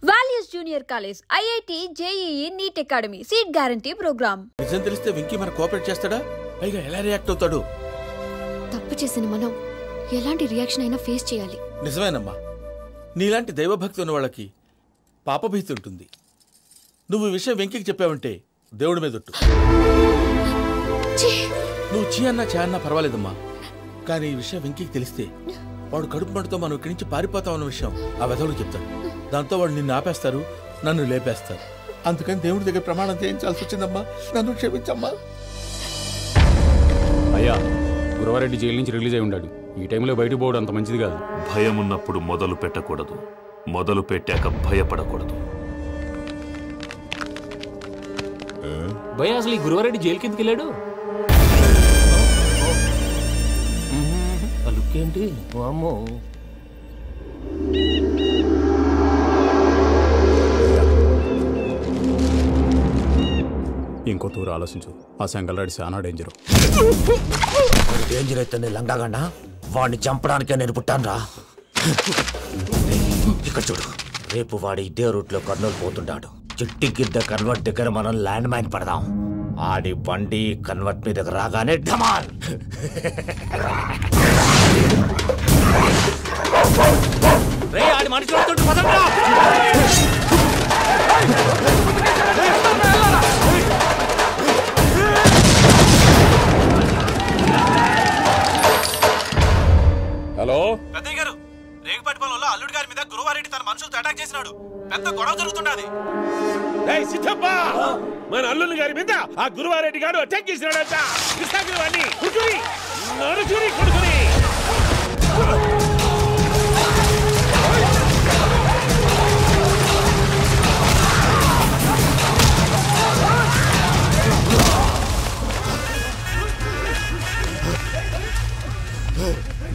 Values junior college, IIT, JEE, NEET academy, seat guarantee program. నిజం తెలిస్తే వెంకీ మన cooperate చేస్తాడా? పైగా ఎలా రియాక్ట్ అవుతాడు? తప్పు చేసిన మనం ఎలాంటి రియాక్షన్ అయినా ఫేస్ చేయాలి. నిజమేనమ్మా, నీలాంటి దైవభక్తి ఉన్న వాళ్ళకి పాపభీతి ఉంటుంది. నువ్వు ఈ విషయం వెంకీకి చెప్పావంటే దేవుడి మీద ఒట్టు. నువ్వు చీ అన్నా చే అన్నా పర్వాలేదమ్మా, కానీ ఈ విషయం వెంకీకి తెలిస్తే వాడు కడుపు మంటతో మనం ఇక్కడి నుంచి పారిపోతామన్న విషయం ఆ వెధవుడు చెప్తాడు. దాంతో వాడు నిన్ను ఆపేస్తారు, నన్ను లేపేస్తారు. అందుకని దేవుడి దగ్గర ప్రమాణం చేయించాల్సి వచ్చిందమ్మా, నన్ను క్షమించమ్మా. అయ్యా, గురవారెడ్డి జైలు నుంచి రిలీజ్ అయి ఉన్నాడు. ఈ టైంలో బయటకు పోవడం అంత మంచిది కాదు. భయం ఉన్నప్పుడు మొదలు పెట్టకూడదు, మొదలు పెట్టాక భయపడకూడదు. భయ అసలు ఈ గురవారెడ్డి జైలు కిందకి వెళ్ళాడు. ఏంటి అమ్మో, ఇంకో తూరు ఆలోచించు. ఆ సంగల్రాడి చాలా డేంజర్. డేంజర్ అయితే లంగాగండా వాడిని చంపడానికే నేను పుట్టాను రా. ఇక్కడ చూడు, రేపు వాడు ఇదే రూట్ లో కర్నూలు పోతుంటాడు. చిట్టి గిద్ద కన్వర్ట్ దగ్గర మనం ల్యాండ్ మైన్ పడదాం. ఆడి బండి కన్వర్ట్ మీద రాగానే ఢమాల్. ఆడి మనుషులు హలో పెద్దయ్య గారు, రేగుపాటి పొలంలో అల్లుడి గారి మీద గురువారెడ్డి తన మనుషులతో అటాక్ చేసినాడు. పెద్ద గొడవ జరుగుతున్నది. మన అల్లుడి గారి మీద ఆ గురువారెడ్డి గారు అటాక్ చేసినాడంట.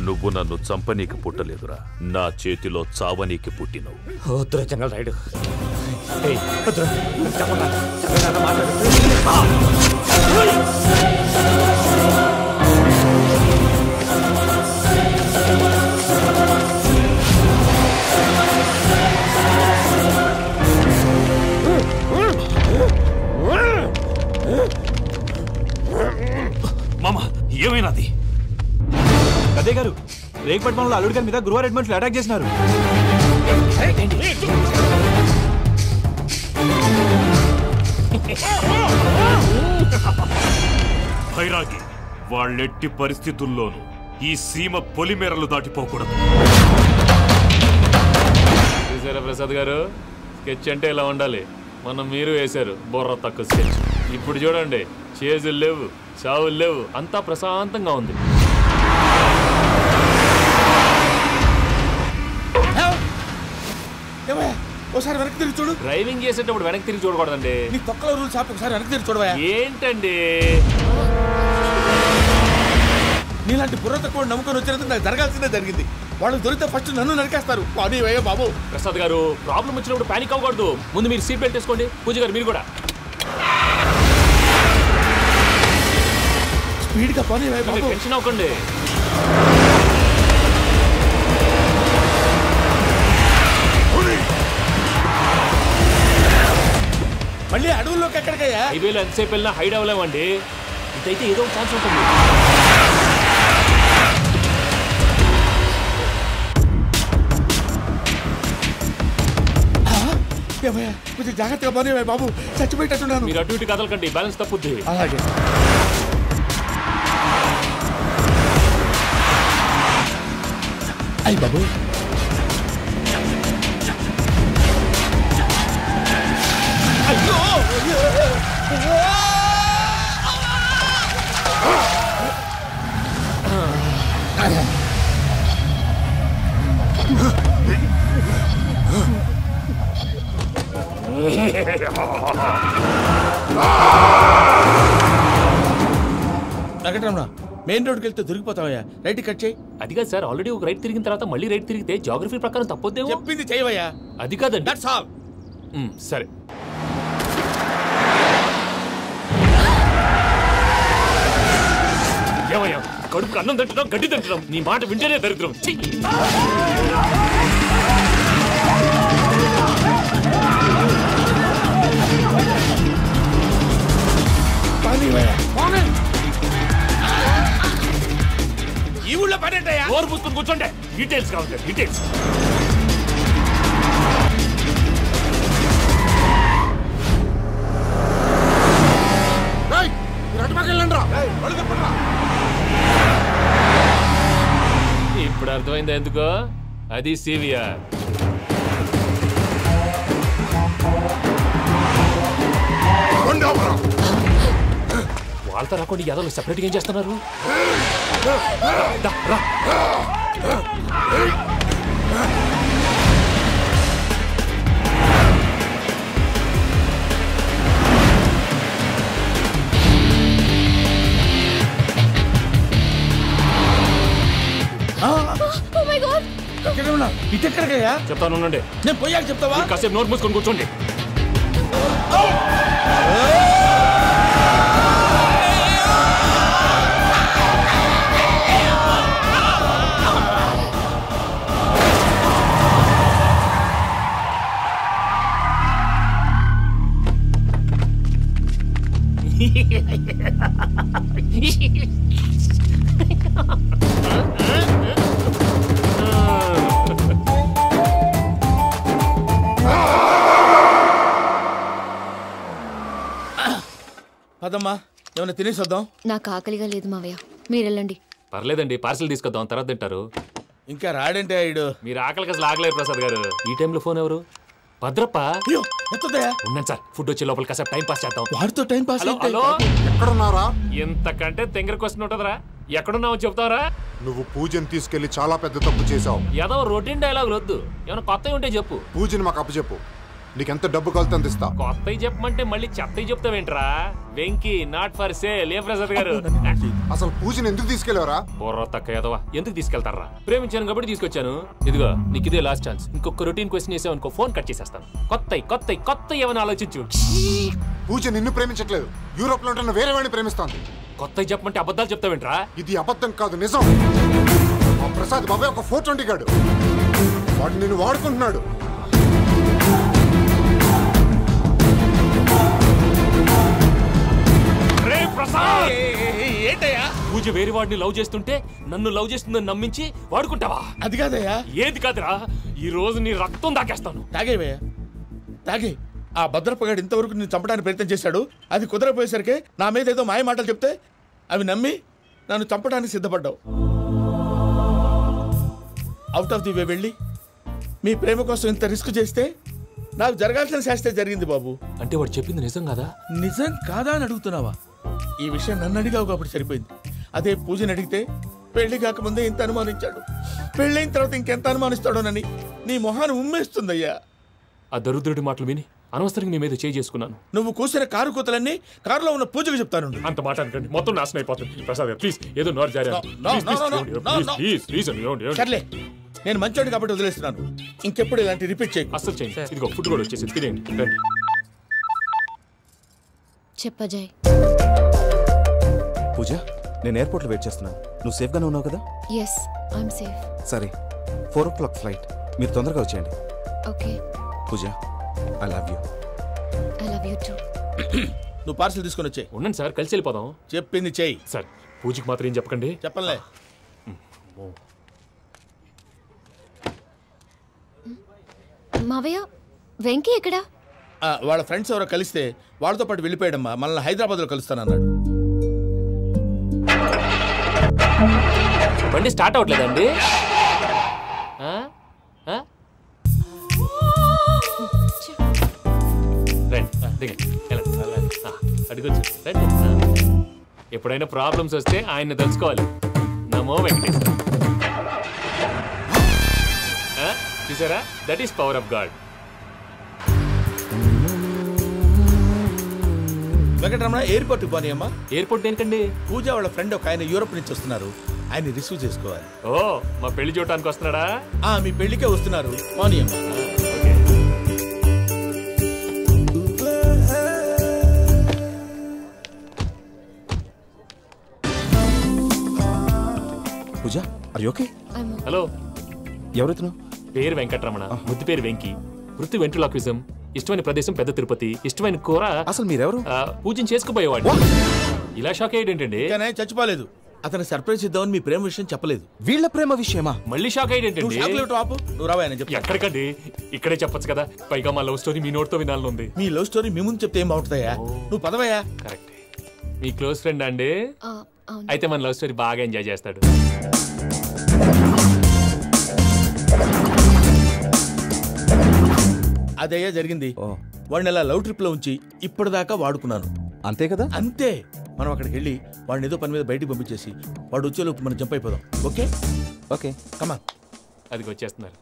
నువ్వు నన్ను చంపనీకి పుట్టలేదురా, నా చేతిలో చావనీకి పుట్టినవు. చెంగల్ రైడు మామా, ఏమైనాది? అదే గారు, రేగుపాటి పొలంలో అల్లుడి గారి మీద గురువారెడ్డి మనుషులు అటాక్ చేసినారు. భైరాగి, వాళ్ళెట్టి పరిస్థితుల్లోనూ ఈ సీమ పొలిమేరలు దాటిపోకూడదు. చూసారా ప్రసాద్ గారు, స్కెచ్ అంటే ఇలా ఉండాలి. మనం మీరు వేశారు బొర్ర తక్కువ స్కెచ్. ఇప్పుడు చూడండి, చేజులు లేవు, చావులు లేవు, అంతా ప్రశాంతంగా ఉంది. ఒకసారి వెనక్కి తిరిగి చూడు. డ్రైవింగ్ చేసేటప్పుడు వెనక్కి తిరిగి చూడకూడదండి. నీ తొక్కలో రూల్స్ ఆపి ఒకసారి వెనక్కి తిరిగి చూడవా. ఏంటండి నీలాంటి బుర్ర తక్కువ నమ్ముకొని వచ్చినందుకు నాకు జరగాల్సిందే జరిగింది. వాళ్ళు దొరికితే ఫస్ట్ నన్ను నరికేస్తారు. బాబు ప్రసాద్ గారు, ప్రాబ్లం వచ్చినప్పుడు పానిక్ అవ్వకూడదు. ముందు మీరు సీట్ బెల్ట్ వేసుకోండి. పూజ గారు మీరు కూడా స్పీడ్గా బాబు, టెన్షన్ అవ్వకండి. మళ్ళీ అడవుల్లోకి ఎక్కడికయ్యా? హైవేలో ఎంతసేపు వెళ్ళినా హైడ్ అవ్వలేమండి. ఇదైతే ఏదో ఒక ఛాన్స్ ఉంటుంది. కొంచెం జాగ్రత్తగా పోనీ బాబు, చచ్చిపోయేటట్టున్నాను. మీరు అటు ఇటు కదలకండి, బ్యాలెన్స్ తప్పుద్ది. అలాగే. అయ్యి బాబు, వెంకటరమణ, మెయిన్ రోడ్కి వెళ్తే దొరికిపోతావయ్యా. రైట్ కట్ చేయి. అది కాదు సార్, ఆల్రెడీ ఒక రైట్ తిరిగిన తర్వాత మళ్ళీ రైట్ తిరిగితే జాగ్రఫీ ప్రకారం తప్పొద్దేమో. చెప్పింది చేయవయ్యా. అది కాదండి. That's all. సరే. ఏమయ్యా, కడుపుకు అన్నం తింటున్నాం, గడ్డి తింటున్నాం. నీ మాట వింటేనే దరిద్రం. కూర్చోండి. డీటెయిల్స్ కావాలి, డీటెయిల్స్. ఇప్పుడు అర్థమైందా ఎందుకో? అది సివిఆర్. వాళ్ళతో రాకుండా యాదవ్లు సెపరేట్గా ఏం చేస్తున్నారు? ఇటెక్కడికయ్యా? చెప్తాను ఉండండి. నేను పోయాక చెప్తావా? కాసేపు నోట్ మూసుకొని కూర్చోండి. అదమ్మా ఏమైనా తినేసి వద్దాం. నాకు ఆకలిగా లేదు మావయ్య, మీరు వెళ్ళండి. పర్లేదండి, పార్సిల్ తీసుకొద్దాం, తర్వాత తింటారు. ఇంకా రాడంటే ఆయుడు. మీరు ఆకలికి అసలు ఆగలేదు ప్రసాద్ గారు. ఈ టైంలో ఫోన్ ఎవరు? భద్రప్ప. ఉన్నాను సార్, ఫుడ్ వచ్చే లోపల కాసేపు టైం పాస్ చేద్దాం. వాడితో టైం పాస్. హలో, ఎక్కడున్నారా? ఇంతకంటే తెంగర క్వశ్చన్ ఉంటుందిరా. ఎక్కడున్నావు చెప్తావరా? నువ్వు పూజని తీసుకెళ్లి చాలా పెద్ద తప్పు చేసావు. ఏదో రొటీన్ డైలాగ్ వద్దు, ఏమైనా కొత్తవి ఉంటే చెప్పు. పూజని మాకు అప్పచెప్పు, నీకెంత డబ్బు కలితే అందిస్తా. కొత్తవి చెప్పమంటే మళ్ళీ చెత్తవి చెప్తావేంట్రా? Venky not for sale. ఏ ప్రసాద్ గారు, అసలు పూజని ఎందుకు తీసుకెళ్లేవరా? బొర్ర తక్క ఏదవా, ఎందుకు తీసుకెళ్తారా? ప్రేమించాను కాబట్టి తీసుకొచ్చాను. ఇదిగో నీకు ఇదే లాస్ట్ ఛాన్స్. ఇంకొక రొటీన్ క్వశ్చన్ చేసావు అనుకో, ఫోన్ కట్ చేసేస్తాను. కొత్త ఏమైనా ఆలోచించు. పూజ నిన్ను ప్రేమించట్లేదు, యూరోప్ లో ఉంటున్న వేరే వాడిని ప్రేమిస్తోంది. కొత్తవి చెప్పమంటే అబద్ధాలు చెప్తావేంట్రా? ఇది అబద్ధం కాదు, నిజం. మా ప్రసాద్ బాబాయ్ ఒక 420 గాడు, వాడు నిన్ను వాడుకుంటున్నాడు. ఏంటయ్యా? పూజ వేరే వాడిని లవ్ చేస్తుంటే నన్ను లవ్ చేస్తుందని నమ్మించి వాడుకుంటావా? అది కాదయ్యా. ఏది కాదురా, ఈ రోజు నీ రక్తం దాకేస్తాను. తాగేవయ్యా, తాగే. ఆ భద్రప్పగాడు ఇంతవరకు నేను చంపడానికి ప్రయత్నం చేశాడు. అది కుదరపోయేసరికి నా మీద ఏదో మాయ మాటలు చెప్తే అవి నమ్మి నన్ను చంపడానికి సిద్ధపడ్డావు. అవుట్ ఆఫ్ ది వే వెళ్ళి మీ ప్రేమ కోసం ఇంత రిస్క్ చేస్తే నాకు జరగాల్సిన శాస్త్రే జరిగింది బాబు. అంటే వాడు చెప్పింది నిజం కాదా? నిజం కాదా అని అడుగుతున్నావా? ఈ విషయం నన్ను అడిగావు కాబట్టి సరిపోయింది. అదే పూజని అడిగితే పెళ్లి కాకముందే ఇంత అనుమానించాడు, పెళ్ళైన తర్వాత ఇంకెంత అనుమానిస్తాడోనని నీ మొహాన్ని ఉమ్మేస్తుందయ్యా. ఆ దరిద్రుడి మాటలు విని అనవసరంగా నీ మీద చేయి చేసుకున్నాను. నువ్వు కూసిన కారు కూతలన్నీ కారులో ఉన్న పూజకు చెప్తాను. అంత మాట అనకండి, మొత్తం నాశనం అయిపోతుంది. ప్రసాద్ ప్లీజ్, ఏదో నోరు జారీ. సర్లే, నేను మంచోడు కాబట్టి వదిలేస్తున్నాను. ఇంకెప్పుడు ఇలాంటి రిపీట్ చేయి. అస్సలు చేయండి. ఇదిగో ఫుడ్ కూడా వచ్చేసి తినేయండి. రండి. చెప్పజాయ్. పూజ, నేను ఎయిర్పోర్ట్లో వెయిట్ చేస్తున్నాను. నువ్వు సేఫ్గానే ఉన్నావు కదా? Yes, I'm safe. సరే, 4 o'clock ఫ్లైట్. మీరు తొందరగా వచ్చేయండి. Okay. Pooja, I love you. I love you too. నువ్వు పార్సల్ తీసుకొని వచ్చే. ఉండండి సార్, కలిసి వెళ్ళిపోదాం. చెప్పింది చెయ్యి సార్. పూజకి మాత్రం ఏం చెప్పకండి. చెప్పలే. మావయ్య, వెంకీ ఎక్కడా? వాళ్ళ ఫ్రెండ్స్ ఎవరో కలిస్తే వాళ్ళతో పాటు వెళ్ళిపోయాడమ్మా. మనల్ని హైదరాబాద్లో కలుస్తానన్నాడు. బండి స్టార్ట్ అవ్వట్లేదండి. అడుగొచ్చు. రండి. ఎప్పుడైనా ప్రాబ్లమ్స్ వస్తే ఆయన్ని తెలుసుకోవాలి. నమో వెంకటేశ్వర. చూసారా, that is power of God. Venkataramana, airport పోనీ అమ్మా. ఎయిర్పోర్ట్ దేనికండి? పూజ వాళ్ళ ఫ్రెండ్ ఒక ఆయన యూరోప్ నుంచి వస్తున్నారు, ఆయన రిసీవ్ చేసుకోవాలి. ఓ, మా పెళ్లి చూడటానికి వస్తున్నాడా? మీ పెళ్లికే వస్తున్నారు. పోనీ అమ్మా. పూజ, ఆర్ యు ఓకే? హలో, ఎవరెత్తును? పేరు వెంకటరమణ, ముద్దు పేరు వెంకీ, వృత్తి వెంట్రులాక్విజం, ఇష్టమైన ప్రదేశం పెద్ద తిరుపతి, ఇష్టమైన కూర. అసలు మీరెవరు? పూజను చేసుకుపోయేవాడు. ఇలా షాక్ అయ్యేటండి. చచ్చిపోలేదు. అతను సర్ప్రైజ్ ఇద్దామని మీ ప్రేమ విషయం చెప్పలేదు. వీళ్ళ ప్రేమ విషయమా? మళ్ళీ షాక్ అయ్యేంటండి? నువ్వు రావా అని చెప్పి. ఎక్కడికండి? ఇక్కడే చెప్పొచ్చు కదా. పైగా మా లవ్ స్టోరీ మీ నోట్తో వినాలని. మీ లవ్ స్టోరీ మీ ముందు చెప్తే ఏం బాగుంటుందయ్యా? నువ్వు పదవయ్యా. కరెక్ట్. మీ క్లోజ్ ఫ్రెండ్ అండి? అయితే మన లవ్ స్టోరీ బాగా ఎంజాయ్ చేస్తాడు. అదయ్యా జరిగింది. వాడిని అలా లవ్ ట్రిప్ లో ఉంచి ఇప్పటిదాకా వాడుకున్నాను. అంతే కదా? అంతే. మనం అక్కడికి వెళ్ళి వాడిని ఏదో పని మీద బయటికి పంపించేసి వాడు వచ్చేలోపు మనం జంప్ అయిపోదాం. Okay okay come on. అది వచ్చేస్తున్నారు.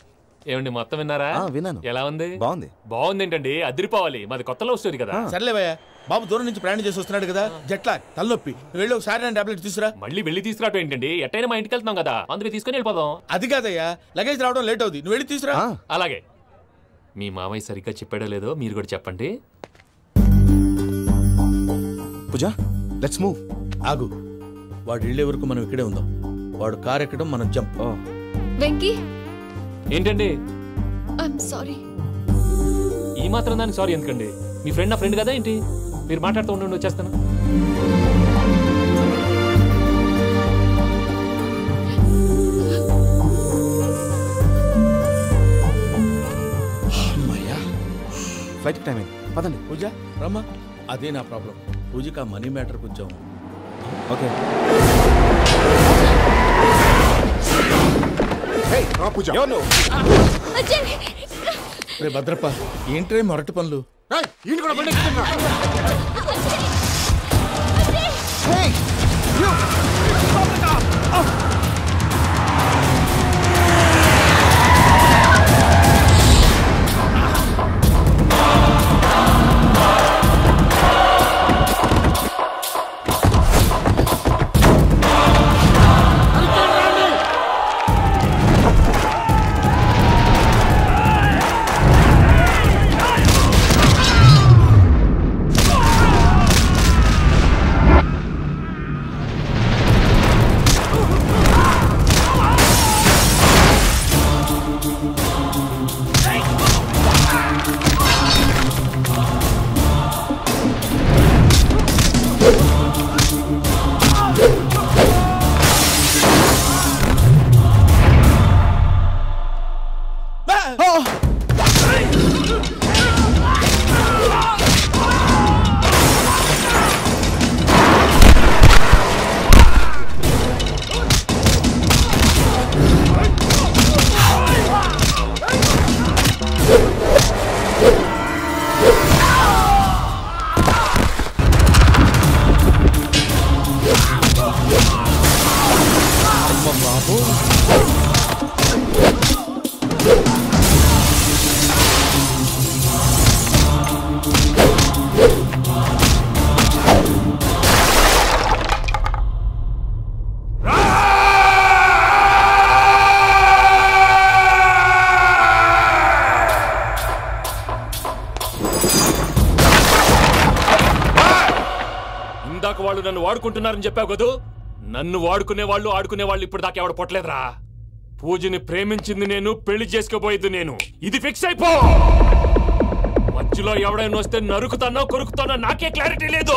ఏమండి మొత్తం విన్నారా? విన్నాను. ఎలా ఉంది? బాగుంది. బాగుంది ఏంటండి? అదిరిపోవాలి. మాది కొత్త లవ్ స్టోరీ కదా. సర్లేవయ్యా, బాబు దూరం నుంచి ప్రయాణం చేసి వస్తున్నాడు కదా, జట్లా తలనొప్పి. వెళ్ళి ఒకసారి టాబ్లెట్ తీసుకురా. మళ్ళీ వెళ్ళి తీసుకురావటం ఏంటండి? ఎట్టైనా మా ఇంటికి వెళ్తున్నాం కదా, అందుకే తీసుకుని వెళ్ళిపోదాం. అది కాదయ్యా, లగేజ్ రావడం లేట్ అవుతుంది. నువ్వు వెళ్ళి తీసుకురా. అలాగే. మీ మామయ్య సరిగ్గా చెప్పాడో లేదో మీరు కూడా చెప్పండి. పూజ, లెట్స్ మూవ్. ఆగు, వాడు వెళ్ళే వరకు మనం ఇక్కడే ఉందాం. వాడు కార్ ఎక్కడం, మనం జంప్. వెంకీ, ఏంటండి? I'm sorry. ఈ మాత్రం దానికి సారీ ఎందుకండి? మీ ఫ్రెండ్ నా ఫ్రెండ్ కదా ఏంటి? మీరు మాట్లాడుతూ ఉండండి, వచ్చేస్తాను. ఫ్లైట్ టైం అయింది, పదండి. పూజ రమ్మా. అదే నా ప్రాబ్లం. పూజకి ఆ మనీ మ్యాటర్ కొంచెం. ఓకే. రే భద్రప్ప, ఏంట్రే మొరటి పనులు? వాళ్ళు నన్ను వాడుకుంటున్నారని చెప్పావు కదూ. నన్ను వాడుకునే వాళ్ళు ఆడుకునే వాళ్ళు ఇప్పుడు దాకా ఎవడ పొట్టలేదురా. పూజని ప్రేమించింది నేను, పెళ్లి చేసుకోబోయేది నేను. ఇది ఫిక్స్ అయిపో. మధ్యలో ఎవడైనా వస్తే నరుకుతానో కొరుకుతానో నాకే క్లారిటీ లేదు.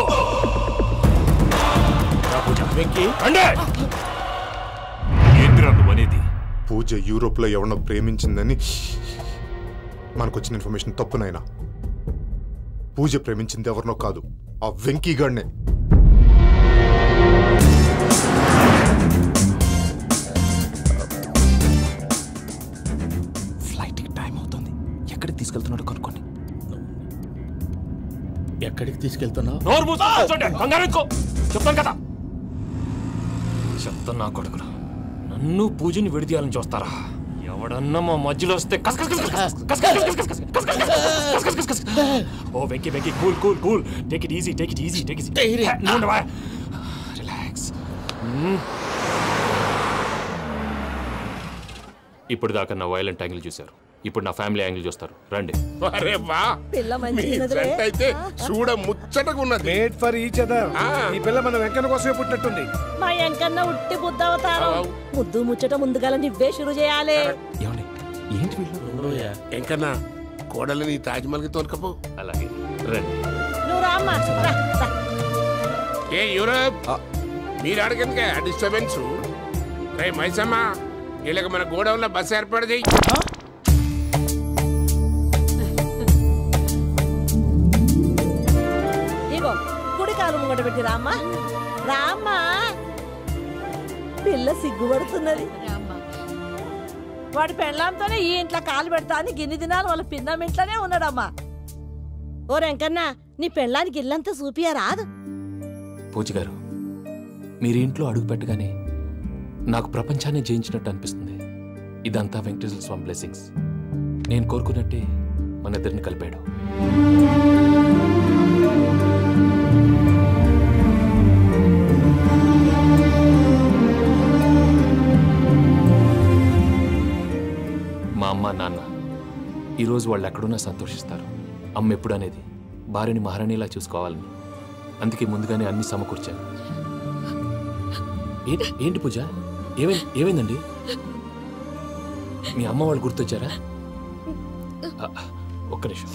పూజ యూరోప్ లో ఎవరినో ప్రేమించిందని మనకొచ్చిన ఇన్ఫర్మేషన్ తప్పునైనా. పూజ ప్రేమించింది ఎవరినో కాదు, ఆ వెంకీ గాడినే. ఫ్లైట్ టైం అవుతుంది. ఎక్కడికి తీసుకెళ్తున్నాడు కనుక్కోండి. ఎక్కడికి తీసుకెళ్తున్నావు? చెప్తాను కదా. చెప్తాను నా కొడుకురా. నన్ను పూజని విడిదీయాలని చూస్తారా? ఎవడన్నా మా మధ్యలో వస్తే ఓ Venky Venky, cool cool cool, take it easy, take it easy, take it easy, relax. ఇప్పుడు దాకా నా వైలెంట్ యాంగిల్ చూశారు, ఇప్పుడు నా ఫ్యామిలీ యాంగిల్ చూస్తారు. రండి. అరే వా, మీ ఫ్రెండ్ అయితే చూడ ముచ్చటగా ఉన్నది. Made for each other. ఈ పిల్ల మన వెంకన్న కోసమే పుట్టినట్టుంది. మా వెంకన్న ఉట్టి బుద్ధవతారం. ముద్దు ముచ్చట ముందుగాల నువ్వే షురు చేయాలి. ఏంటి వీళ్ళు? వెంకన్న కోడలని తాజ్మహల్ కి తోలుకపో. అలాగే రండి. నువ్వు రామ్మా. ఏ యూరప్ మీరు అడగనికే డిస్టర్బెన్స్. రే మైసమ్మ, వీళ్ళకి మన గోడౌన్లో బస్సు ఏర్పాటు చేయి. ఇగో కుడి కాలు ముంగట పెట్టి రామ్మా. రామ్మా, పిల్ల సిగ్గుపడుతున్నది. వాడి పెళ్ళాంతోనే ఈ ఇంట్లో కాలు పెడతా అని గిన్ని దినాలు వాళ్ళ పిన్నం ఇంట్లోనే ఉన్నాడమ్మా. ఓ వెంకన్న, నీ పెళ్ళానికి ఇల్లంతా చూపియా రాదు? పూజ గారు, మీరు ఇంట్లో అడుగు పెట్టగానే నాకు ప్రపంచాన్ని జయించినట్టు అనిపిస్తుంది. ఇదంతా వెంకటేశ్వర స్వామి బ్లెస్సింగ్స్. నేను కోరుకున్నట్టే మన ఇద్దరిని కలిపాడు. మా అమ్మ నాన్న ఈరోజు వాళ్ళు ఎక్కడున్నా సంతోషిస్తారు. అమ్మ ఎప్పుడు అనేది భార్యని మహారాణిలా చూసుకోవాలని, అందుకే ముందుగానే అన్ని సమకూర్చాను. ఏంటి పూజ, ఏమైందండి? మీ అమ్మ వాళ్ళు గుర్తొచ్చారా? ఒక్క నిమిషం.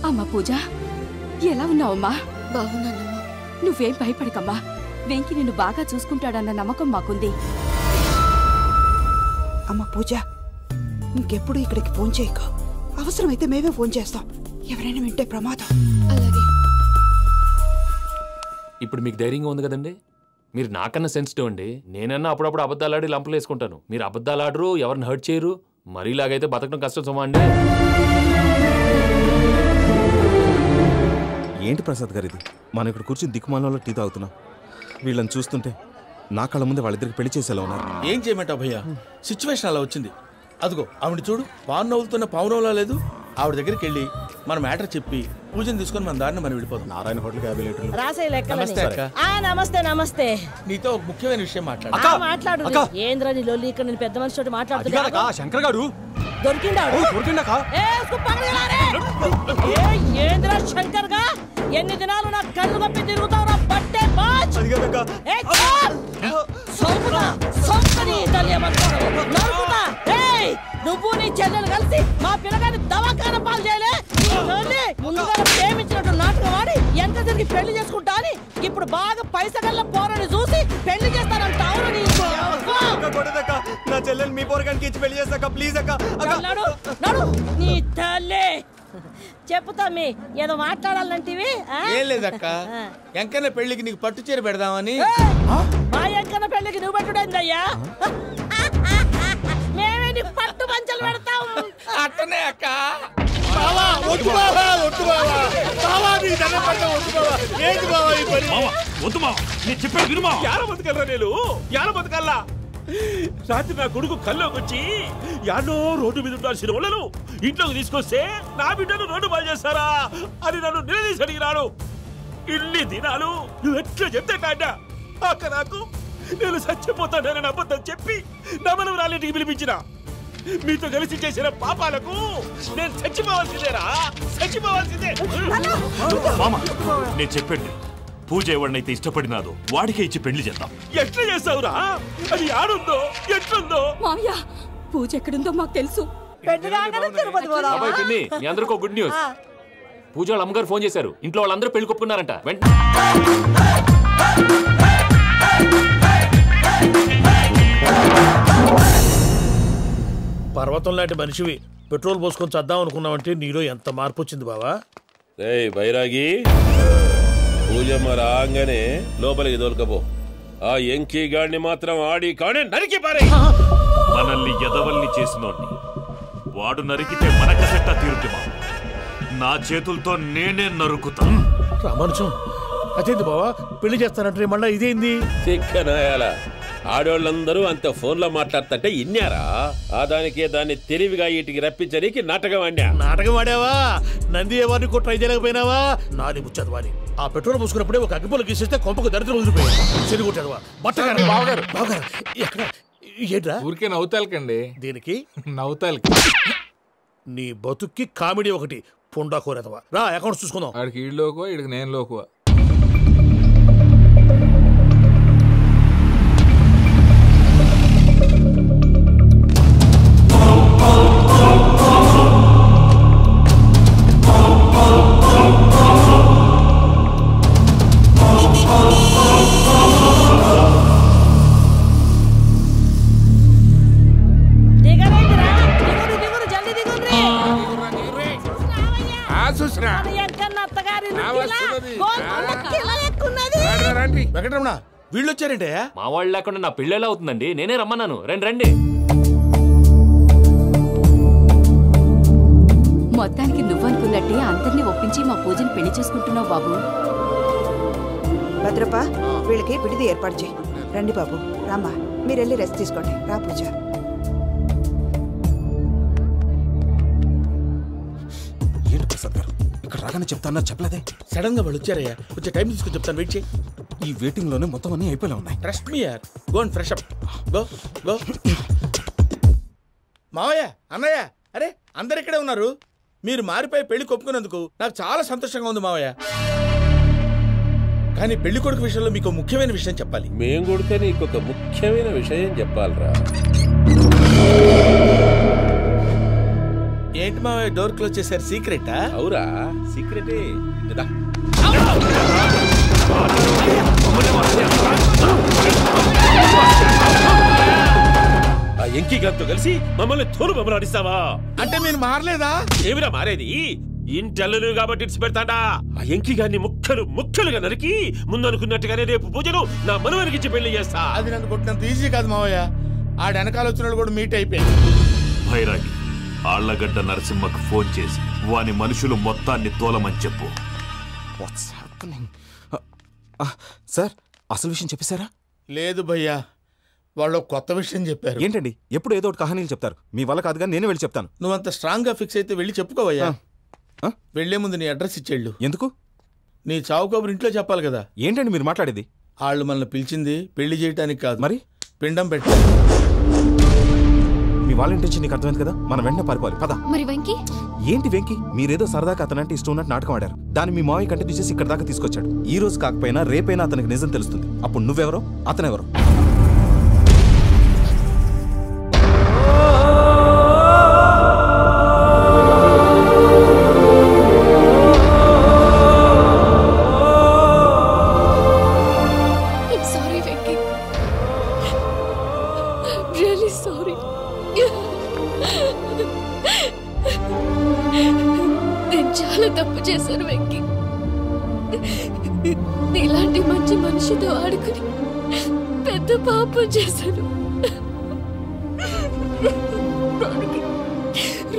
అమ్మా పూజ, ఎలా ఉన్నావమ్మా? బాగున్నానమ్మా. నువ్వేం భయపడకమ్మా. వెంకి నిన్ను బాగా చూసుకుంటాడన్న నమ్మకం మాకుంది. అమ్మ పూజ, ఇంకెప్పుడు ఇక్కడికి ఫోన్ చేయకు. అవసరమైతే మేమే ఫోన్ చేస్తాం. ఎవరైనా వింటే ప్రమాదం. అలాగే. ఇప్పుడు మీకు ధైర్యంగా ఉంది కదండి. మీరు నాకన్నా సెన్సిటివ్ అండి. నేనన్నా అప్పుడప్పుడు అబద్ధాలాడి లంపలు వేసుకుంటాను. మీరు అబద్ధాలాడరు, ఎవరిని హర్ట్ చేయరు. మరీలాగైతే బతకడం కష్టం సుమా అండి. ఏంటి ప్రసాద్ గారు ఇది? మనం ఇక్కడ కూర్చుని దిక్కుమాలలో టీ తాగుతున్నాం. వీళ్ళని చూస్తుంటే నా కళ్ళ ముందే వాళ్ళిద్దరికి పెళ్లి చేసేలా ఉన్నారు. ఏం చేయమంటావు భయ్యా, సిచ్యువేషన్ అలా వచ్చింది. అదిగో ఆవిడ చూడు, పావు నవ్వులుతున్న పావునవ్వులా లేదు. ఆవిడ దగ్గరికి వెళ్ళి మన మ్యాటర్ చెప్పి పూజను తీసుకొని మన దారిని మనం వెళ్ళిపోతాం. నారాయణ హోటల్కి 50 లీటర్లు. రాసే లెక్కలని. నమస్తే అక్క. నమస్తే నమస్తే. నీతో ఒక ముఖ్యమైన విషయం మాట్లాడు. మాట్లాడు. ఏంద్రా నీ లొల్లి? ఇక్కడ నేను పెద్ద మనిషితో మాట్లాడుతున్నా. శంకర్ గారు దొరికిందాడు. ఏంద్రా శంకర్ గా? ఎన్ని దినాలు నా కళ్ళు కప్పి తిరుగుతావు నా బట్టే బాచ్. నువ్వు నీ చెల్లెలు కలిసి మా పిల్లగాని దవాఖాన పాలు చేయలే. ముందుగా ప్రేమించినట్టు నాటకం ఆడి ఎంత తిరిగి పెళ్లి చేసుకుంటా అని ఇప్పుడు బాగా పైసగల్ల పోరని చూసి పెళ్లి చేస్తానంటావు. నా చెల్లెలు మీ పోరగానికి ఇచ్చి పెళ్లి చేస్తాక ప్లీజ్ అక్క. నడు నీ తల్లి. చెప్పుతా మీ ఏదో మాట్లాడాలంటివి. ఏం లేదక్క, ఎంకన్న పెళ్లికి నీకు పట్టు చీర పెడదామని. మా ఎంకన్న పెళ్లికి నువ్వు పెట్టుడైందయ్యా? మేమే నీ పట్టు పంచలు పెడతాం. అట్టనే అక్క. రాత్రి నా కొడుకు కల్లోకి వచ్చి యాడో రోడ్డు మీద ఉండాల్సిన వాళ్ళను ఇంట్లోకి తీసుకొస్తే నా బిడ్డను రోడ్డు బాగా చేస్తారా అని నన్ను నిలదీసి అడిగినాడు. ఇన్ని దినాలు నువ్వు ఎట్లా చెప్తే కాడ అక్క నాకు నేను చచ్చిపోతానని అబద్ధం చెప్పి నమ్మనం రాలేటికి పిలిపించిన. మీతో కలిసి చేసిన పాపాలకు నేను చచ్చిపోవాల్సిందేరా, చచ్చిపోవాల్సిందే. నేను చెప్పండి, పూజ ఎవరినైతే ఇష్టపడినాదో వాడికే ఇచ్చి పెళ్లి చేద్దాం. ఎట్లా చేస్తావురా? అది ఆడుందో ఎట్లుందో. మామయ్య, పూజ ఎక్కడుందో మాకు తెలుసు. మీ అందరికీ గుడ్ న్యూస్. పూజ వాళ్ళ అమ్మగారు ఫోన్ చేశారు. ఇంట్లో వాళ్ళందరూ పెళ్లి కొప్పుకున్నారంట. పర్వతం లాంటి మనిషివి పెట్రోల్ పోసుకొని చద్దాం అనుకున్నావంటే నీలో ఎంత మార్పు వచ్చింది బావా. రేయ్ బైరాగి, పూజమ్మ రాగానే లోపలికి దొరకపో. ఆ ఎంకీ గాడిని మాత్రం ఆడి కానీ నరికి పారే. మనల్ని ఎదవల్ని చేసినోడ్ని వాడు నరికితే మనకసెట్టా తీరుతుమా? నా చేతులతో నేనే నరుకుతా. రామానుజం, అదేంది బావా పెళ్లి చేస్తానంటే మళ్ళా ఇదేంది? చిక్కనాయాల ఆడోళ్ళందరూ అంత ఫోన్లో మాట్లాడుతుంటే ఇన్నారా? ఆ దానికే దాన్ని తెలివిగా వీటికి రప్పించడానికి నాటకం ఆడా. నాటకం ఆడావా? నంది ఎవరిని కూడా ట్రై చేయలేకపోయినావా? నాది ముచ్చదు వాని. ఆ పెట్రోల్ పోసుకున్నప్పుడే ఒక అగ్గిపోలు గీసేస్తే కొంపకు దరిద్రం వదిలిపోయాయి. చెరుగుంటదవా బట్టగారు. బావగారు బావగారు ఎక్కడ ఏంట్రా? ఊరికే నవ్వుతాలకండి. దీనికి నవ్వుతాలకి నీ బతుక్కి కామెడీ ఒకటి. పుండా కోరేదవా రా, అకౌంట్స్ చూసుకుందాం. ఆడికి ఈడు లోకువా, ఈడికి నేను లోకువా. చూసినా వెంకటరమణ వీళ్ళు వచ్చారంటే మా వాళ్ళు లేకుండా నా పెళ్ళేలా అవుతుందండి. నేనే రమ్మన్నాను. రండి రండి. మొత్తానికి నువ్వనుకున్నట్టే అందరినీ ఒప్పించి మా పూజని పెళ్లి చేసుకుంటున్నావు బాబు. భద్రప్ప వీళ్ళకి విడిది ఏర్పాటు చేయి. రండి బాబు, రామ్మా మీరు వెళ్ళి రెస్ట్ తీసుకోండి. రా పూజ. ఏంటి ప్రసాద్ గారు ఇక్కడ రాగానే చెప్తానా చెప్పలేదే? సడన్ గా వాళ్ళు వచ్చారయ్యా, కొంచెం టైం తీసుకొని చెప్తాను, వెయిట్ చేయి. ఈ వెయిటింగ్ లోనే మొత్తం అన్ని అయిపోయినా ఉన్నాయి. ట్రస్ట్ మీ యార్, go and fresh up. Go go. మావయ్య, అన్నయ్య, అరే అందరు ఇక్కడే ఉన్నారు. మీరు మారిపోయి పెళ్లి కొప్పుకున్నందుకు నాకు చాలా సంతోషంగా ఉంది మావయ్య. కానీ పెళ్లి కొడుకు విషయంలో మీకు ముఖ్యమైన విషయం చెప్పాలి. మేం కొడుకు నీకొక ముఖ్యమైన విషయం చెప్పాలరా. ఏంటి మావయ్య డోర్ క్లోజ్ చేశారు? సీక్రెటా? అవురా, సీక్రెటే. ఆ ఎంకి గారితో కలిసి మమ్మల్ని తోలు బొమ్మలాడిస్తావా? అంటే మీరు మారలేదా? ఏమిరా మారేది? ఇంటల్లు కాబట్టి ఇడిచి పెడతాడా? ఆ ఎంకి గారిని ముక్కలుగా నరికి ముందు అనుకున్నట్టుగానే రేపు పూజను నా మనవరికిచ్చి పెళ్లి చేస్తా. అది నన్ను కొట్టినంత ఈజీ కాదు మావయ్య. ఆ వెనకాల వచ్చిన కూడా మీట్ అయిపోయింది. భైరాగి ఆళ్లగడ్డ నరసింహకు ఫోన్ చేసి వాని మనుషులు మొత్తాన్ని తోలమని చెప్పు. సార్ అసలు విషయం చెప్పేశారా? లేదు భయ్యా, వాళ్ళు కొత్త విషయం చెప్పారు. ఏంటండి ఎప్పుడు ఏదో ఒకటి కహానీలు చెప్తారు. మీ వల్ల కాదుగా, నేనే వెళ్ళి చెప్తాను. నువ్వంత స్ట్రాంగ్ గా ఫిక్స్ అయితే వెళ్ళి చెప్పుకోవయ్యా. వెళ్లే ముందు నీ అడ్రస్ ఇచ్చేళ్ళు. ఎందుకు? నీ చావు కబురు ఇంట్లో చెప్పాలి కదా. ఏంటండి మీరు మాట్లాడేది? వాళ్ళు మనల్ని పిలిచింది పెళ్లి చేయటానికి కాదు, మరి పిండం పెట్టాలి. మీ వాళ్ళ ఇంటి నీకు అర్థమైంది కదా, మనం వెంటనే పారిపోవాలి. పద. మరి వెంకీ? ఏంటి వెంకీ? మీరేదో సరదాగా అతనంటే ఇష్టం ఉన్నట్టు నాటకం ఆడారు. దాన్ని మీ మావయ్య కంటిన్యూ చేసి ఇక్కడ దాకా తీసుకొచ్చాడు. ఈ రోజు కాకపోయినా రేపైనా అతనికి నిజం తెలుస్తుంది. అప్పుడు నువ్వెవరో అతనెవరో. నేను చాలా తప్పు చేశాను వెంకీ. నీలాంటి మంచి మనిషితో ఆడుకుని పెద్ద పాపం చేశాను.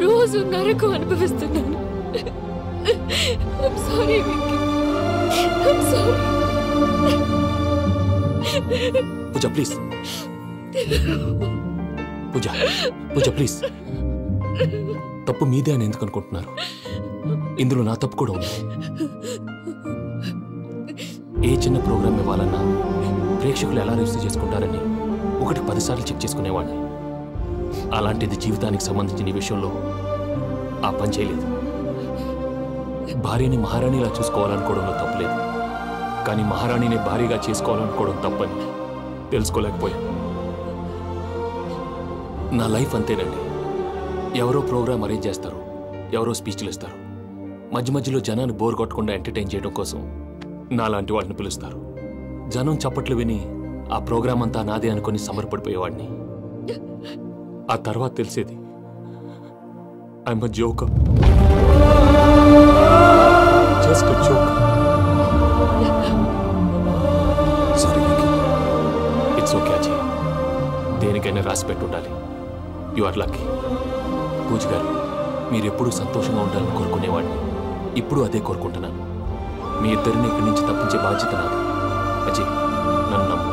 రోజు నరకం అనుభవిస్తున్నాను. I'm sorry, Venky. I'm sorry. Pooja please. Pooja please. తప్పు మీదే అని ఎందుకు అనుకుంటున్నారు? ఇందులో నా తప్పు కూడా ఉంది. ఏ చిన్న ప్రోగ్రామ్ ఇవ్వాలన్నా ప్రేక్షకులు ఎలా రిసీవ్ చేసుకుంటారని 1-10 సార్లు చెక్ చేసుకునేవాడిని. అలాంటిది జీవితానికి సంబంధించిన ఈ విషయంలో ఆ పని చేయలేదు. భార్యని మహారాణిలా చూసుకోవాలనుకోవడంలో తప్పులేదు, కానీ మహారాణిని భార్యగా చేసుకోవాలనుకోవడం తప్పని తెలుసుకోలేకపోయాను. నా లైఫ్ అంతేనండి. ఎవరో ప్రోగ్రామ్ అరేంజ్ చేస్తారు, ఎవరో స్పీచ్లు ఇస్తారు, మధ్య మధ్యలో జనాన్ని బోర్ కొట్టకుండా ఎంటర్టైన్ చేయడం కోసం నాలాంటి వాడిని పిలుస్తారు. జనం చప్పట్లు విని ఆ ప్రోగ్రామ్ అంతా నాదే అనుకుని సమర్పడిపోయేవాడిని. ఆ తర్వాత తెలిసేది I'm a joker, just a joker. Sorry Venky. It's okay Ajay, దేనికైనా రాసి పెట్టుండాలి. You are lucky. Pooja garu, మీరు ఎప్పుడూ సంతోషంగా ఉండాలని కోరుకునేవాడిని. ఇప్పుడు అదే కోరుకుంటున్నాను. మీ ఇద్దరిని ఇక్కడి నుంచి తప్పించే బాధ్యత నాది. అజయ్, నన్ను నమ్ము.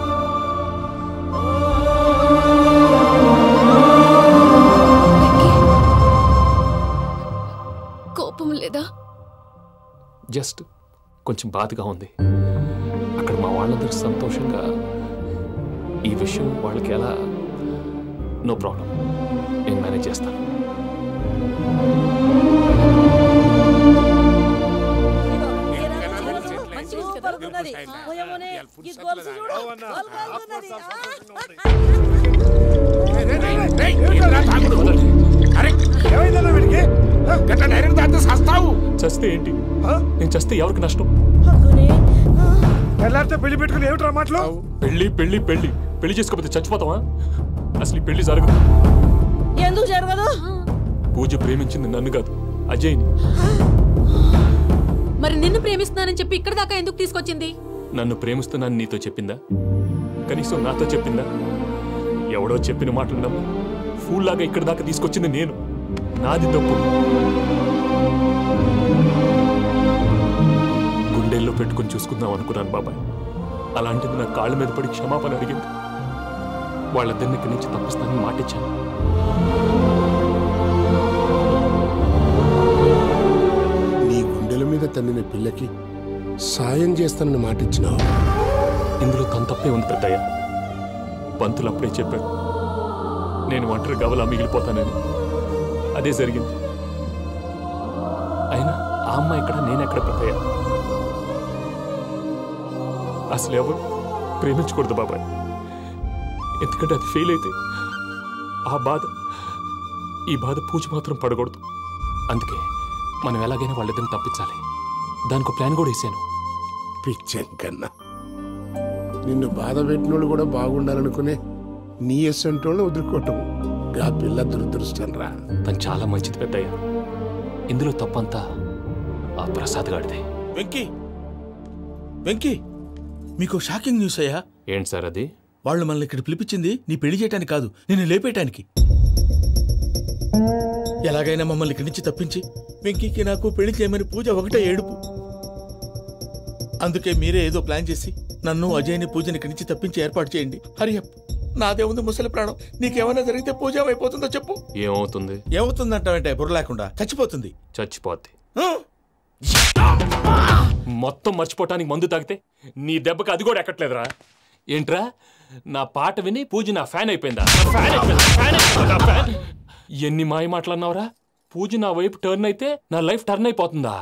కోపం లేదా? జస్ట్ కొంచెం బాధగా ఉంది. అక్కడ మా వాళ్ళందరూ సంతోషంగా ఈ విషయం వాళ్ళకి ఎలా. నో ప్రాబ్లం, నేను మేనేజ్ చేస్తాను. చస్తే ఏంటి? నేను చస్తే ఎవరికి నష్టం? పెళ్లి పెట్టుకుని ఏమిట్రా మాటలు? పెళ్లి పెళ్లి పెళ్లి పెళ్లి చేసుకోకపోతే చచ్చిపోతావా? అసలు ఈ పెళ్లి జరగదు. ఎందుకు జరగదు? పూజ ప్రేమించింది నన్ను కాదు, అజయ్ని. మరి నిన్ను ప్రేమిస్తున్నానని చెప్పి ఇక్కడ దాకా ఎందుకు తీసుకొచ్చింది? నన్ను ప్రేమిస్తున్నాను నీతో చెప్పిందా? కనీసం నాతో చెప్పిందా? ఎవడో చెప్పిన మాటలు నమ్మి ఫూల్ లాగా ఇక్కడ దాకా తీసుకొచ్చింది నేను. నాది తప్పు. గుండెల్లో పెట్టుకుని చూసుకుందాం అనుకున్నాను బాబాయ్. అలాంటిది నా కాళ్ళ మీద పడి క్షమాపణ అడిగింది. వాళ్ళిద్దరిని ఇక్కడి నుంచి తప్పిస్తానని మాటిచ్చాను. నీ గుండెల మీద తన్నిన పిల్లకి సాయం చేస్తానని మాటిచ్చినావు. ఇందులో తన తప్పే ఉంది పెద్దయ్య. పంతులు అప్పుడే చెప్పారు నేను ఒంటరి గవలా మిగిలిపోతానని. అదే జరిగింది. అయినా ఆ అమ్మాయి ఎక్కడ, నేనెక్కడ పెద్దయ్య? అసలు ఎవరు ప్రేమించకూడదు బాబాయ్. ఎందుకంటే అది ఫెయిల్ అయితే ఈ బాధ పూజ మాత్రం పడకూడదు. అందుకే మనం ఎలాగైనా వాళ్ళిద్దరిని తప్పించాలి. దానికి ప్లాన్ కూడా వేసాను. పిచ్చంకన్నా నిన్ను బాధ పెట్టినోళ్ళు కూడా బాగుండాలనుకునే నీ ఎస్సంటోళ్ళని వదులుకోవటం ఆ పిల్ల దురదృష్టం రా. తను చాలా మంచిది పెద్దయ్య. ఇందులో తప్పంతా ఆ ప్రసాద్ గాడిదే. వెంకీ మీకు షాకింగ్ న్యూస్ అయ్యా. ఏంటి సార్ అది? వాళ్ళు మనల్ని ఇక్కడ పిలిపించింది నీ పెళ్లి చేయటానికి కాదు, నిన్ను లేపేయటానికి. ఎలాగైనా మమ్మల్ని ఇక్కడి నుంచి తప్పించి వెంకీకి నాకు పెళ్లి చేయమని పూజ ఒకటే ఏడుపు. అందుకే మీరే ఏదో ప్లాన్ చేసి నన్ను అజయ్ని పూజని ఇక్కడి నుంచి తప్పించి ఏర్పాటు చేయండి. హరియప్, నాదే ఉంది ముసలి ప్రాణం. నీకేమైనా జరిగితే పూజ అయిపోతుందో చెప్పు. ఏమవుతుంది? ఏమవుతుందంటావంటే బుర్ర లేకుండా చచ్చిపోతుంది. చచ్చిపోద్ది. మొత్తం మర్చిపోవటానికి మందు తాగితే నీ దెబ్బకి అది కూడా ఎక్కట్లేదురా. ఏంట్రా, నా పాట విని పూజ నా ఫ్యాన్ అయిపోయిందా? ఎన్ని మాయ మాటలన్నావురా? పూజ నా వైపు టర్న్ అయితే నా లైఫ్ టర్న్ అయిపోతుందా?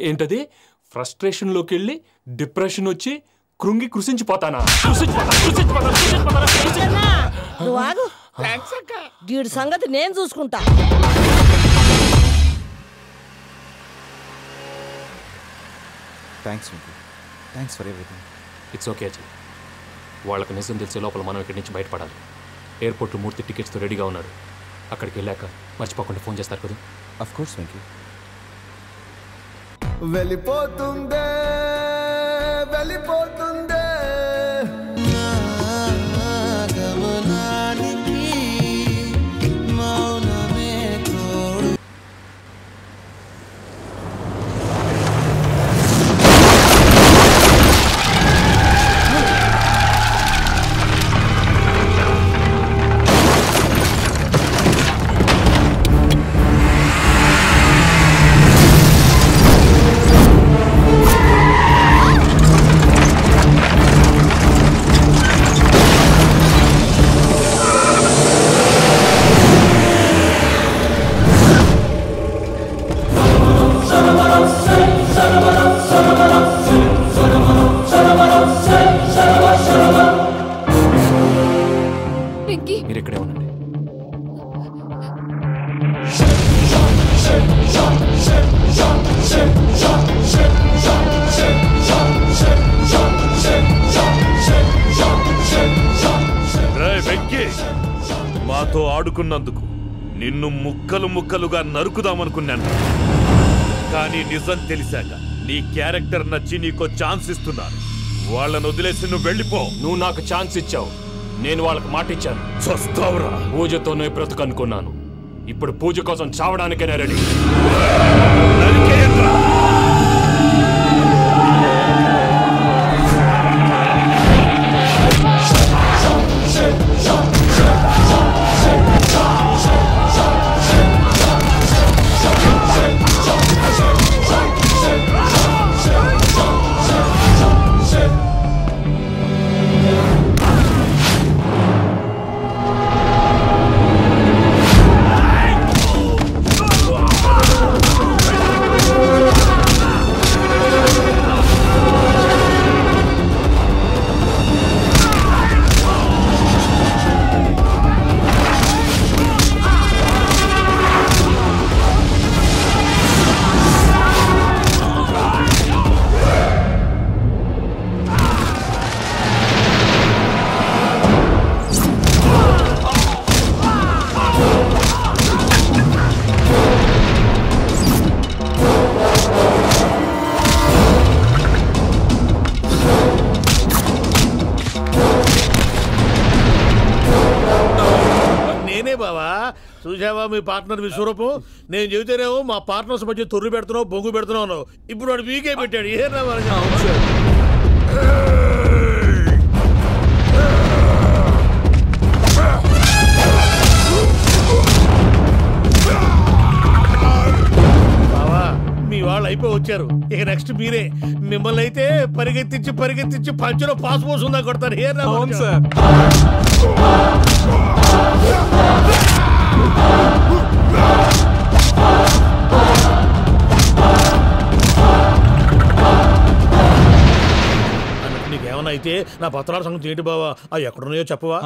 ఏంటది? ఫ్రస్ట్రేషన్ లోకి వెళ్ళి డిప్రెషన్ వచ్చి కృంగి కృషించిపోతానా? వీడి సంగతి నేను చూసుకుంటా. Thanks for everything. It's okay Ajay. వాళ్ళకు నిజం తెలిసే లోపల మనం ఇక్కడి నుంచి బయటపడాలి. ఎయిర్పోర్ట్లో మూర్తి టికెట్స్తో రెడీగా ఉన్నాడు. అక్కడికి వెళ్ళాక మర్చిపోకుండా ఫోన్ చేస్తారు కదా? Of course Venky. వెళ్ళిపోతుందే వెళ్ళిపోతుందే గమనానికి మౌనమే తోడు. మీరు ఇక్కడే ఉండండి. వెంకీ, మాతో ఆడుకున్నందుకు నిన్ను ముక్కలు ముక్కలుగా నరుకుదామనుకున్నాను. కానీ నిజం తెలిసాక నీ క్యారెక్టర్ నచ్చి నీకో ఛాన్స్ ఇస్తున్నాను. వాళ్ళను వదిలేసి నువ్వు వెళ్ళిపో. నువ్వు నాకు ఛాన్స్ ఇచ్చావు, నేను వాళ్ళకి మాట ఇచ్చాను. చస్తావురా. పూజతోనే బ్రతుకనుకున్నాను. ఇప్పుడు పూజ కోసం చావడానికైనా రెడీ. చూసావా మీ పార్ట్నర్ విశ్వరూపం? నేను చెబితేనేమో మా పార్ట్నర్స్ మధ్య తొర్రు పెడుతున్నావు, బొంగు పెడుతున్నావు అన్నావు. ఇప్పుడు వాడు వీకే పెట్టాడు. ఏనా బావా, మీ వాళ్ళు అయిపోయి వచ్చారు. ఇక నెక్స్ట్ మీరే. మిమ్మల్ని అయితే పరిగెత్తించి పంచలో పాస్ పోసుందా కొడతారు. ఏనా నీకేమన్నా అయితే నా పత్రాల సంగతి ఏంటి బావా? అవి ఎక్కడున్నాయో చెప్పవా?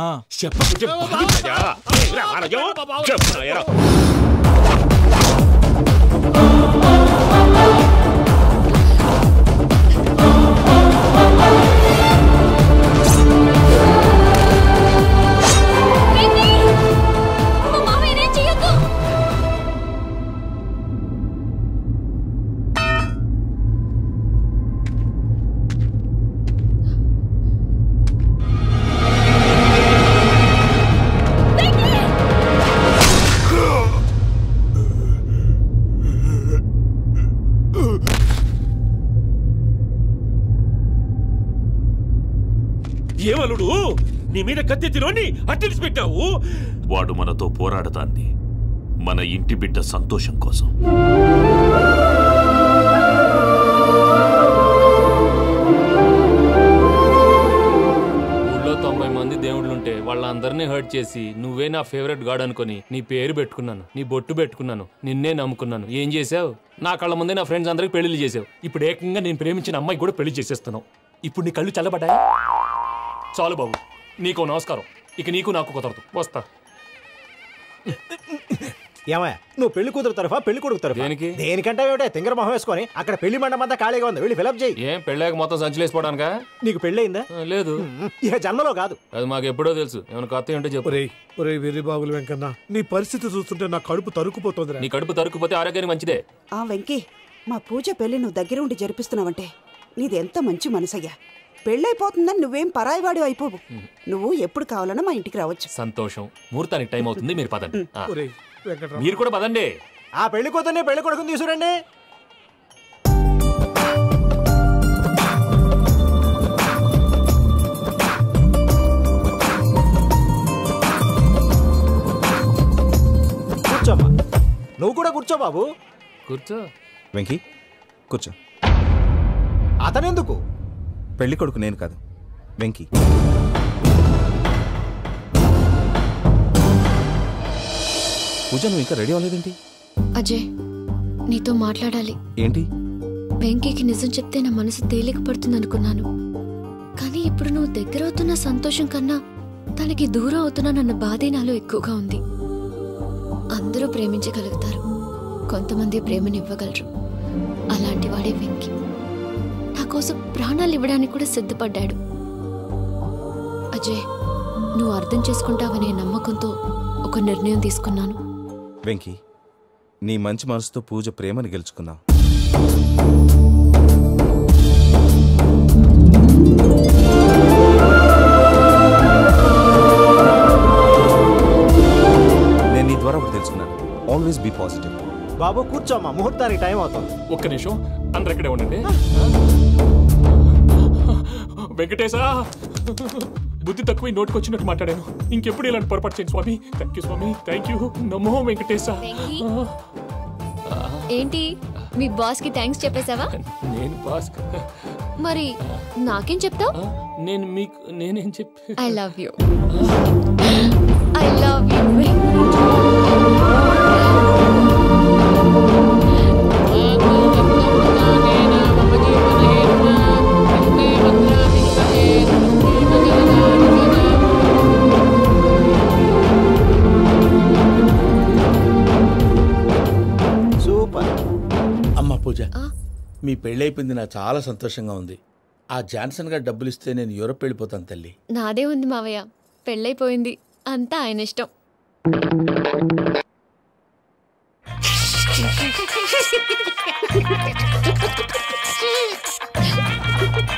ఏమలుడు, నీ మీద కత్తెత్తిలోని అట్టెలిసి పెట్టావు. వాడు మనతో పోరాడతాన్ని మన ఇంటి బిడ్డ సంతోషం కోసం. ఊళ్ళో 90 మంది దేవుళ్ళుంటే వాళ్ళందరినీ హర్ట్ చేసి నువ్వే నా ఫేవరెట్ గాడ్ అనుకుని నీ పేరు పెట్టుకున్నాను, నీ బొట్టు పెట్టుకున్నాను, నిన్నే నమ్ముకున్నాను. ఏం చేసావు? నా కళ్ళ ముందే నా ఫ్రెండ్స్ అందరికి పెళ్లి చేసావు. ఇప్పుడు ఏకంగా నేను ప్రేమించిన అమ్మాయి కూడా పెళ్లి చేసేస్తున్నావు. ఇప్పుడు నీ కళ్ళు చల్లబడ్డాయి. చాలు బాబు, నీకు నమస్కారం. ఇక నీకు నాకు కుదరదు. వస్తా. ఏమయ్యా, నువ్వు పెళ్లి కూతురు తరఫా పెళ్లి కొడుకు తరఫా? దేనికి? దేనికంటే ఏమిటే తింగర మొహం వేసుకొని అక్కడ పెళ్లి మండపం అంతా ఖాళీగా ఉంది, వెళ్ళి ఫిలప్ చేయి. ఏం పెళ్ళాక మొత్తం సంచులేసిపోవడానికా? నీకు పెళ్ళయిందా? లేదు. ఇక జన్మలో కాదు. అది మాకు ఎప్పుడో తెలుసు. ఏమైనా కొత్త ఏంటో చెప్పు. ఒరే వెర్రి బాబులు వెంకన్న, నీ పరిస్థితి చూస్తుంటే నా కడుపు తరుక్కుపోతుంది. నీ కడుపు తరుక్కుపోతే ఆరోగ్యానికి మంచిదే. ఆ వెంకీ, మా పూజ పెళ్లి నువ్వు దగ్గర ఉండి జరిపిస్తున్నావంటే నీది ఎంత మంచి మనసయ్యా. పెళ్ళైపోతుందని నువ్వేం పరాయివాడి అయిపోవు. నువ్వు ఎప్పుడు కావాలన్నా మా ఇంటికి రావచ్చు. సంతోషం. ముహూర్తానికి టైం అవుతుంది, మీరు పదండి. మీరు కూడా పదండి. ఆ పెళ్లి కూతుర్ని పెళ్లి కొడుకుని తీసుకురండి. కూర్చోమ్మా. నువ్వు కూడా కూర్చో బాబు. కూర్చో. వెంకీ కూర్చో. అతనెందుకు? పెళ్లి కొడుకు నేను కాదు, వెంకీ. పూజ, నువ్వు ఇంకా రెడీ అవ్వలేదేంటి? అజయ్, నీతో మాట్లాడాలి. ఏంటి? వెంకీకి నిజం చెప్తే నా మనసు తేలిక పడుతుంది అనుకున్నాను. కానీ ఇప్పుడు నువ్వు దగ్గర అవుతున్న సంతోషం కన్నా తనకి దూరం అవుతున్నానన్న బాధే నాలో ఎక్కువగా ఉంది. అందరూ ప్రేమించగలుగుతారు, కొంతమంది ప్రేమనివ్వగలరు. అలాంటి వాడే వెంకీ. నా కోసం ప్రాణాలు ఇవ్వడానికి కూడా సిద్ధపడ్డాడు. అజయ్, నువ్వు అర్థం చేసుకుంటావనే నమ్మకంతో ఒక నిర్ణయం తీసుకున్నాను. వెంకీ, నీ మంచి మనసుతో పూజ ప్రేమని గెలుచుకున్నావు. నేను నీ ద్వారా ఒకటి తెలుసుకున్నాను. Always be positive. బాబు కూర్చోమ్మా, ముహూర్తానికి టైం అవుతుంది. ఒక్క నిమిషం, అందరు ఇక్కడే ఉండండి. వెంకటేశా, బుద్ధి తక్కువ నోటికి వచ్చినట్టు మాట్లాడాను. ఇంకెప్పుడు ఇలాంటి పొరపాటు చేయండి స్వామి. థ్యాంక్ యూ స్వామి, థ్యాంక్ యూ. నమో వెంకటేశా. ఏంటి, మీ బాస్ కి థ్యాంక్స్ చెప్పేశావా? నేను బాస్ మరి నాకేం చెప్తావు? నేను మీకు నేనేం చెప్పి I love you. I love you. Pooja, మీ పెళ్ళైపోయింది, నాకు చాలా సంతోషంగా ఉంది. ఆ జాన్సన్ గారు డబ్బులు ఇస్తే నేను యూరోప్ వెళ్ళిపోతాను తల్లి. నాదే ఉంది మావయ్య, పెళ్ళైపోయింది, అంతా ఆయన ఇష్టం.